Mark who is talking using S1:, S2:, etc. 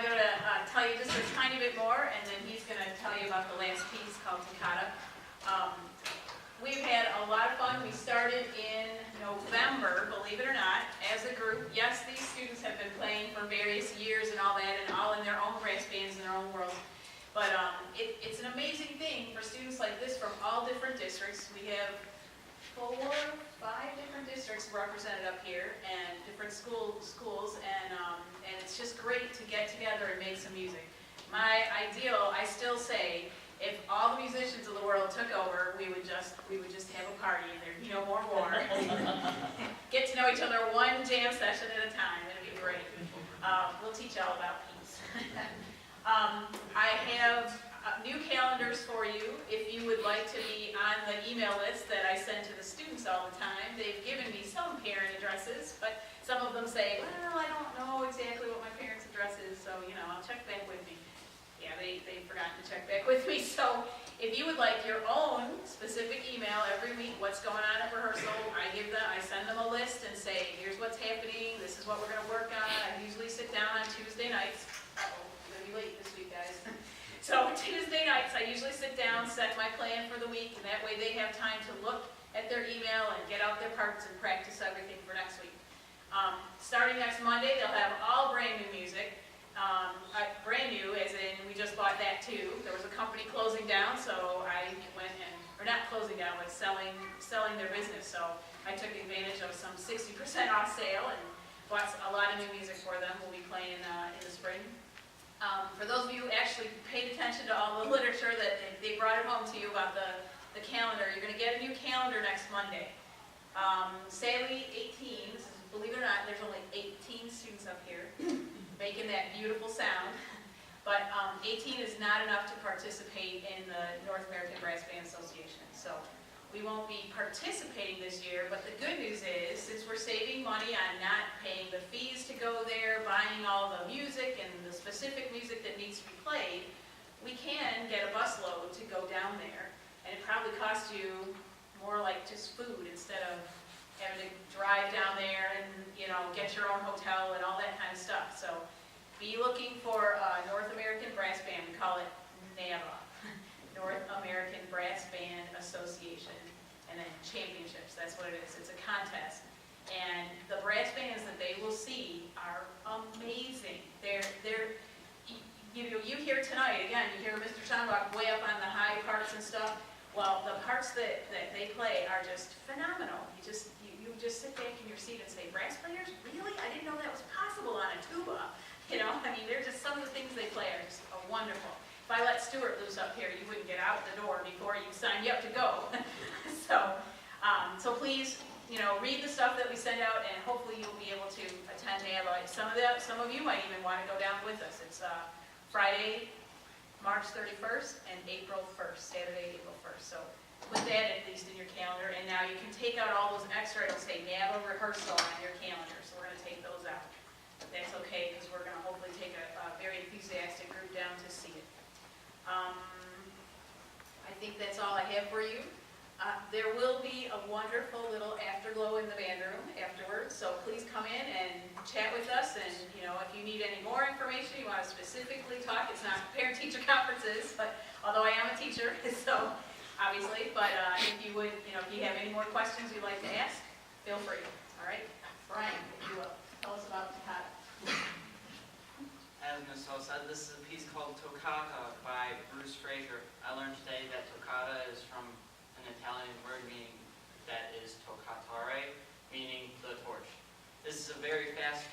S1: I'm going to tell you just a tiny bit more, and then he's going to tell you about the last piece called Toccata. We've had a lot of fun. We started in November, believe it or not, as a group. Yes, these students have been playing for various years and all that, and all in their own brass bands in their own world. But it's an amazing thing for students like this from all different districts. We have 4, 5 different districts represented up here, and different schools, and it's just great to get together and make some music. My ideal, I still say, if all the musicians of the world took over, we would just have a party, and there'd be no more war. Get to know each other one jam session at a time. It'd be great. We'll teach you all about peace. I have new calendars for you if you would like to be on the email list that I send to the students all the time. They've given me some parent addresses, but some of them say, well, I don't know exactly what my parent's address is, so I'll check back with me. Yeah, they've forgotten to check back with me. So if you would like your own specific email every week, what's going on at rehearsal, I send them a list and say, here's what's happening, this is what we're going to work on. I usually sit down on Tuesday nights. Uh-oh, I'm going to be late this week, guys. So Tuesday nights, I usually sit down, set my plan for the week, and that way they have time to look at their email and get out their parts and practice everything for next week. Starting next Monday, they'll have all brand new music. Brand new, as in we just bought that too. There was a company closing down, so I went and, or not closing down, but selling their business. So I took advantage of some 60% off sale and bought a lot of new music for them. We'll be playing in the spring. For those of you who actually paid attention to all the literature that they brought it home to you about the calendar, you're going to get a new calendar next Monday. Sadly, 18, believe it or not, there's only 18 students up here making that beautiful sound, but 18 is not enough to participate in the North American Brass Band Association. So we won't be participating this year, but the good news is, since we're saving money on not paying the fees to go there, buying all the music and the specific music that needs to be played, we can get a busload to go down there, and it probably costs you more like just food instead of having to drive down there and get your own hotel and all that kind of stuff. So be looking for North American Brass Band. We call it NABA, North American Brass Band Association, and then championships. That's what it is. It's a contest, and the brass bands that they will see are amazing. You hear tonight again. You hear Mr. Schambach way up on the high parts and stuff. Well, the parts that they play are just phenomenal. You just sit back in your seat and say, brass players? Really? I didn't know that was possible on a tuba. They're just some of the things they play are just wonderful. If I let Stuart loose up here, you wouldn't get out the door before you signed you up to go. So please, read the stuff that we send out, and hopefully you'll be able to attend NABA. Some of you might even want to go down with us. It's Friday, March 31st, and April 1st, Saturday, April 1st. So put that at least in your calendar, and now you can take out all those extra, it'll say NABA rehearsal on your calendar, so we're going to take those out. But that's okay, because we're going to hopefully take a very enthusiastic group down to see it. I think that's all I have for you. There will be a wonderful little afterglow in the band room afterwards, so please come in and chat with us, and if you need any more information, you want to specifically talk, it's not parent-teacher conferences, but although I am a teacher, so obviously, but if you would, if you have any more questions you'd like to ask, feel free. All right, Brian, if you will, tell us about Toccata.
S2: As Ms. Hull said, this is a piece called Toccata by Bruce Fraser. I learned today that toccata is from an Italian word meaning that is toccatare, meaning the torch. This is a very fast